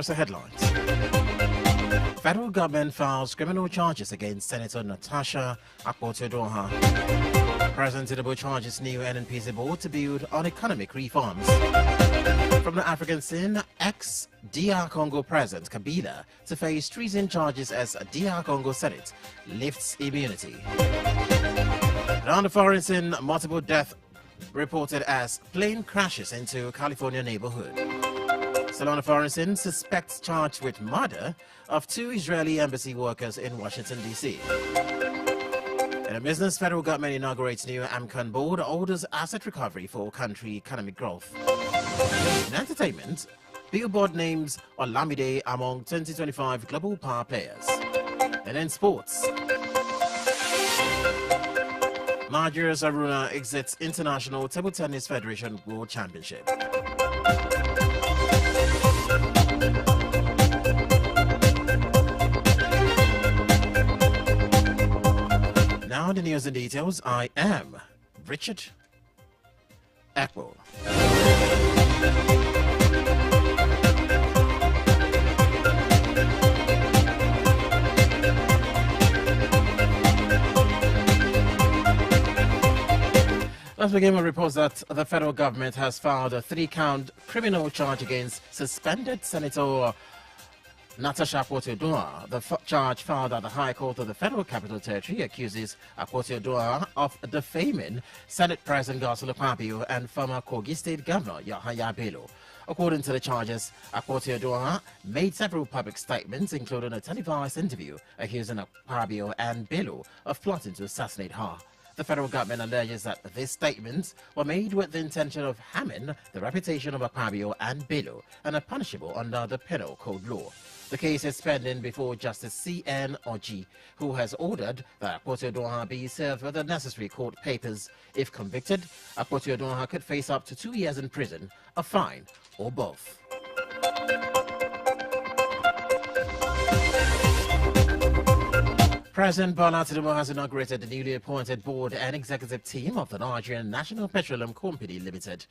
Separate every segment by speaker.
Speaker 1: First, the headlines. Federal government files criminal charges against Senator Natasha Akpo-Addo. President Tinubu charges new NNPC board to build on economic reforms. From the African scene, ex-DR Congo President Kabila to face treason charges as DR Congo Senate lifts immunity. On the foreign scene, multiple deaths reported as plane crashes into California neighborhood. Still on the foreign scene, suspects charged with murder of 2 Israeli embassy workers in Washington, D.C. In a business, federal government inaugurates new AMCON board, orders asset recovery for country economic growth. In entertainment, Billboard names Olamide among 2025 global power players. And in sports, Nigeria's Aruna exits International Table Tennis Federation World Championship. Now the news and details. I am Richard Ekpo. Let's begin with reports that the federal government has filed a 3-count criminal charge against suspended Senator Natasha Akpo-Addo. The charge filed at the High Court of the Federal Capital Territory accuses Akpo-Addo of defaming Senate President Godswill Akpabio and former Kogi State Governor Yahaya Bello. According to the charges, Akpo-Addo made several public statements, including a televised interview accusing Akpabio and Bello of plotting to assassinate her. The federal government alleges that these statements were made with the intention of harming the reputation of Akpabio and Bello and are punishable under the Penal Code law. The case is pending before Justice C.N. Oji, who has ordered that Akpo-Addo be served with the necessary court papers. If convicted, Akpo-Addo could face up to 2 years in prison, a fine, or both. President Bola Tinubu has inaugurated the newly appointed board and executive team of the Nigerian National Petroleum Company Limited.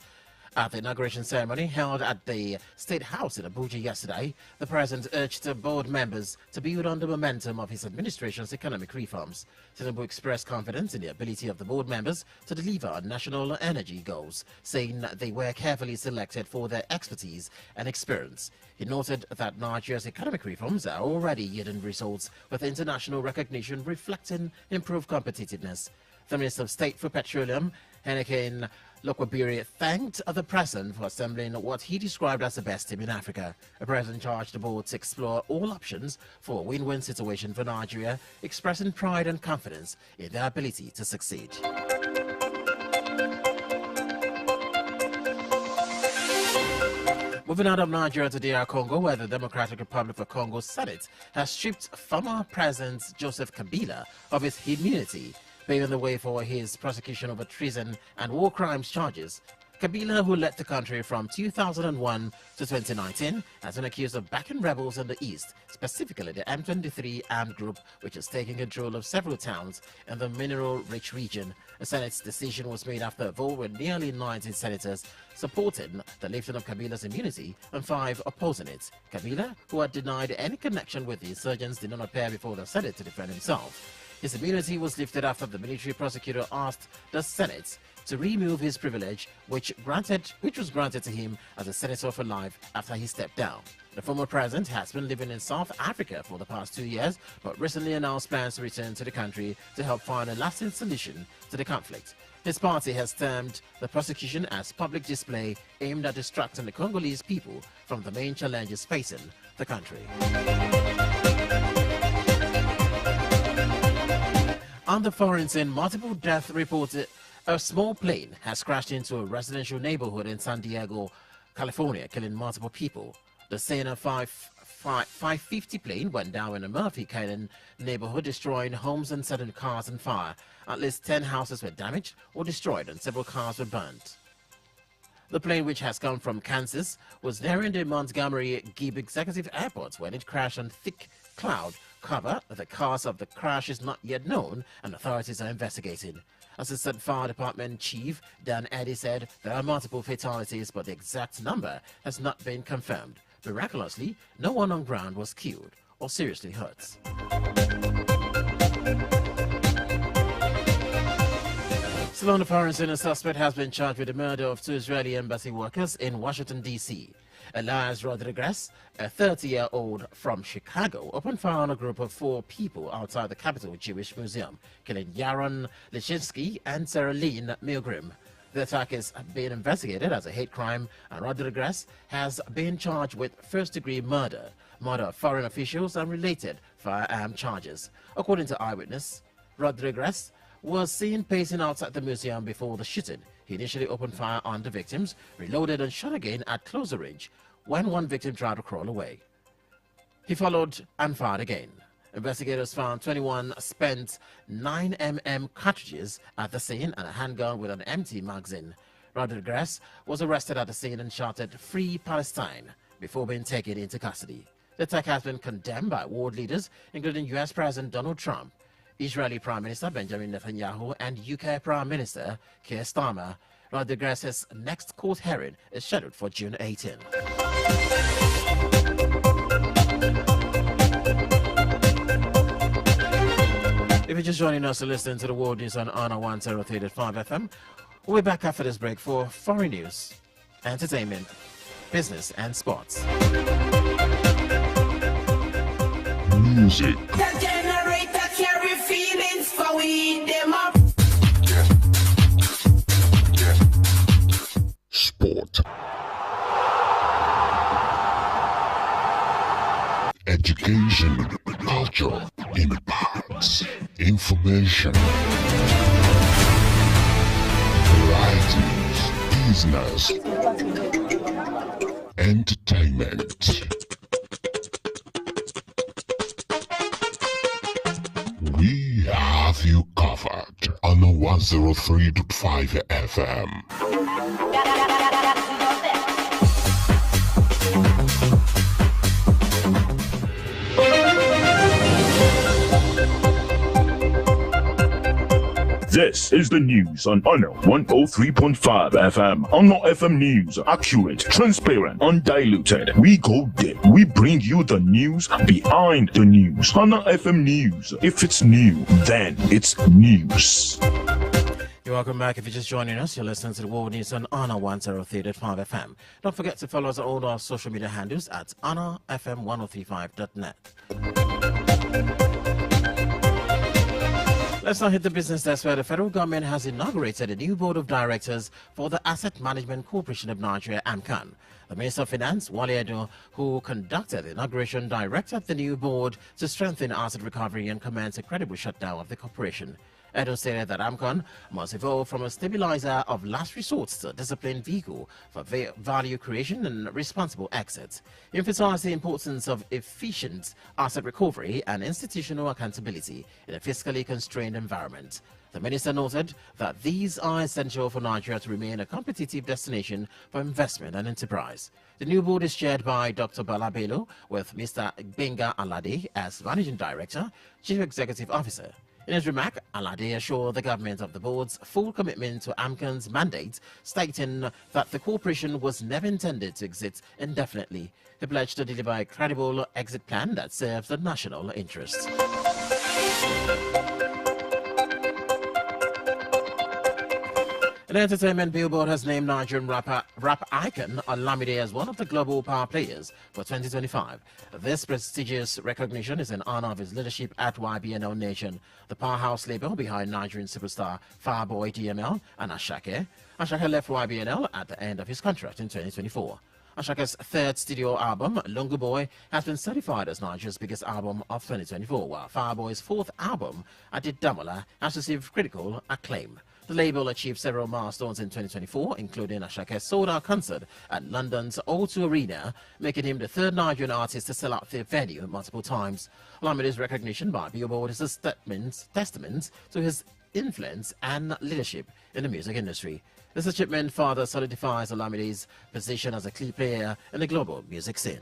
Speaker 1: At the inauguration ceremony held at the State House in Abuja yesterday, the president urged the board members to build on the momentum of his administration's economic reforms. Tinubu expressed confidence in the ability of the board members to deliver on national energy goals, saying they were carefully selected for their expertise and experience. He noted that Nigeria's economic reforms are already yielding results, with international recognition reflecting improved competitiveness. The Minister of State for Petroleum, Henneken Lokwabiri, thanked the president for assembling what he described as the best team in Africa. The president charged the board to explore all options for a win-win situation for Nigeria, expressing pride and confidence in their ability to succeed. Moving out of Nigeria to DR Congo, where the Democratic Republic of Congo Senate has stripped former President Joseph Kabila of his immunity, paving the way for his prosecution over treason and war crimes charges. Kabila, who led the country from 2001 to 2019, has been accused of backing rebels in the east, specifically the M23 armed group, which is taking control of several towns in the mineral-rich region. The Senate's decision was made after a vote with nearly 90 senators supporting the lifting of Kabila's immunity and 5 opposing it. Kabila, who had denied any connection with the insurgents, did not appear before the Senate to defend himself. His immunity was lifted after the military prosecutor asked the Senate to remove his privilege, which was granted to him as a senator for life after he stepped down. The former president has been living in South Africa for the past 2 years, but recently announced plans to return to the country to help find a lasting solution to the conflict. His party has termed the prosecution as public display aimed at distracting the Congolese people from the main challenges facing the country. On the foreign scene, multiple deaths reported. A small plane has crashed into a residential neighborhood in San Diego, California, killing multiple people. The Cessna 550 plane went down in a Murphy Island neighborhood, destroying homes and setting cars on fire. At least 10 houses were damaged or destroyed and several cars were burned. The plane, which has come from Kansas, was nearing the Montgomery Gibb Executive Airport when it crashed on thick cloud cover. The cause of the crash is not yet known, and authorities are investigating. Assistant Fire Department Chief Dan Eddy said there are multiple fatalities, but the exact number has not been confirmed. Miraculously, no one on ground was killed or seriously hurt. Still on the foreign scene, a suspect has been charged with the murder of 2 Israeli embassy workers in Washington, D.C. Elias Rodriguez, a 30-year-old from Chicago, opened fire on a group of 4 people outside the Capitol Jewish Museum, killing Yaron Lichinski and Sarah Lynn Milgrim. The attack is being investigated as a hate crime, and Rodriguez has been charged with first-degree murder, murder of foreign officials, and related firearm charges. According to eyewitness, Rodriguez was seen pacing outside the museum before the shooting. He initially opened fire on the victims, reloaded and shot again at closer range when one victim tried to crawl away. He followed and fired again. Investigators found 21 spent 9mm cartridges at the scene and a handgun with an empty magazine. Rodriguez was arrested at the scene and shouted "Free Palestine" before being taken into custody. The attack has been condemned by world leaders, including U.S. President Donald Trump, Israeli Prime Minister Benjamin Netanyahu, and UK Prime Minister Keir Starmer. Rodriguez's next court hearing is scheduled for June 18. If you're just joining us to listen to the World News on Honor 103.5 FM, we'll be back after this break for foreign news, entertainment, business, and sports.
Speaker 2: Music. Sport. Education, culture, impacts, information, varieties, business, entertainment. We have you covered on 103.5 FM.
Speaker 3: This is the news on Honor 103.5 FM. Honor FM News. Accurate, transparent, undiluted. We go deep. We bring you the news behind the news. Honor FM News. If it's new, then it's news.
Speaker 1: You're welcome back. If you're just joining us, you're listening to the World News on Honor 103.5 FM. Don't forget to follow us on all our social media handles at honorfm1035.net. Let's now hit the business desk, where the federal government has inaugurated a new board of directors for the Asset Management Corporation of Nigeria, AMCAN. The Minister of Finance, Wale Edo, who conducted the inauguration, directed the new board to strengthen asset recovery and commence a credible shutdown of the corporation. Edo stated that AMCAN must evolve from a stabilizer of last resort to a disciplined vehicle for value creation and responsible exit. He emphasized the importance of efficient asset recovery and institutional accountability in a fiscally constrained environment. The minister noted that these are essential for Nigeria to remain a competitive destination for investment and enterprise. The new board is chaired by Dr. Bala Bello, with Mr. Benga Alade as Managing Director, Chief Executive Officer. In his remark, Alade assured the government of the board's full commitment to AMCAN's mandate, stating that the corporation was never intended to exist indefinitely. He pledged to deliver a credible exit plan that serves the national interest. In entertainment, Billboard has named Nigerian rap icon Olamide as one of the global power players for 2025. This prestigious recognition is in honor of his leadership at YBNL Nation, the powerhouse label behind Nigerian superstar Fireboy DML and Ashake. Ashake left YBNL at the end of his contract in 2024. Ashake's third studio album, Lungu Boy, has been certified as Nigeria's biggest album of 2024, while Fireboy's fourth album, Adidamola, has received critical acclaim. The label achieved several milestones in 2024, including Ashake's sold-out concert at London's O2 Arena, making him the third Nigerian artist to sell out the venue multiple times. Olamide's recognition by Billboard is a testament to his influence and leadership in the music industry. This achievement further solidifies Olamide's position as a key player in the global music scene.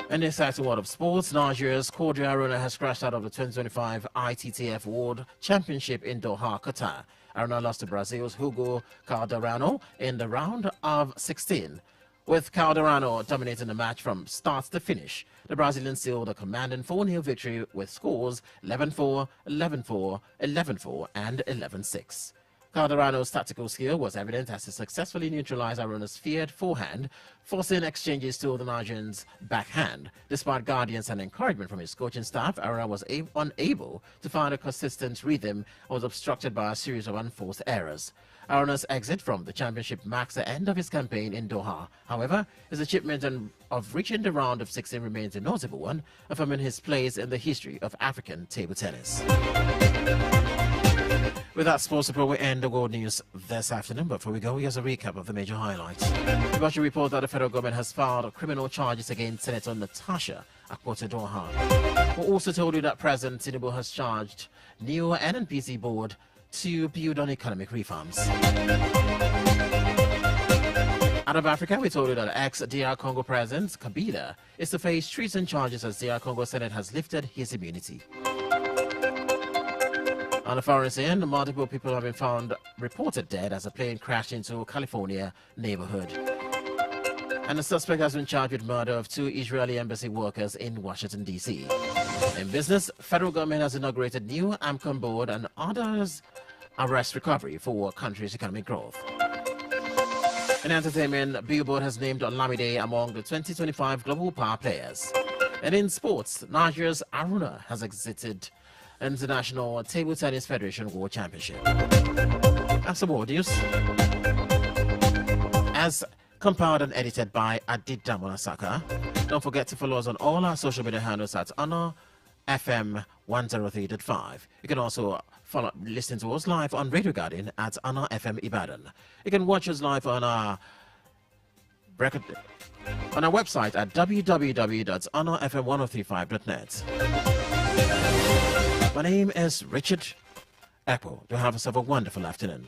Speaker 1: In the exciting world of sports, Nigeria's Quadri Aruna has crashed out of the 2025 ITTF World Championship in Doha, Qatar. Aruna lost to Brazil's Hugo Calderano in the round of 16, With Calderano dominating the match from start to finish, the Brazilians sealed a commanding 4-0 victory with scores 11-4, 11-4, 11-4, and 11-6. Calderano's tactical skill was evident as he successfully neutralized Arona's feared forehand, forcing exchanges to the Nigerians' backhand. Despite guidance and encouragement from his coaching staff, Arona was unable to find a consistent rhythm and was obstructed by a series of unforced errors. Arona's exit from the championship marks the end of his campaign in Doha. However, his achievement of reaching the round of 16 remains a notable one, affirming his place in the history of African table tennis. With that, sports report, we end the world news this afternoon. But before we go, here's a recap of the major highlights. We got to report that the federal government has filed criminal charges against Senator Natasha Akpoti-Doha. We also told you that President Tinubu has charged new NNPC board to build on economic reforms. Out of Africa, we told you that ex-DR Congo President Kabila is to face treason charges as DR Congo Senate has lifted his immunity. On the foreign scene, multiple people have been found reported dead as a plane crashed into a California neighborhood. And the suspect has been charged with murder of 2 Israeli embassy workers in Washington, D.C. In business, federal government has inaugurated new AMCON board and others arrest recovery for country's economic growth. In entertainment, Billboard has named Olamide among the 2025 Global Power Players. And in sports, Nigeria's Aruna has exited International Table Tennis Federation World Championship. That's the world news. As compiled and edited by Adidamona Saka. Don't forget to follow us on all our social media handles at Honor FM 103.5. You can also listen to us live on Radio Garden at Honor FM Ibadan. You can watch us live on our website at www.honorfm1035.net. My name is Richard Ekpo. Do have yourself a wonderful afternoon.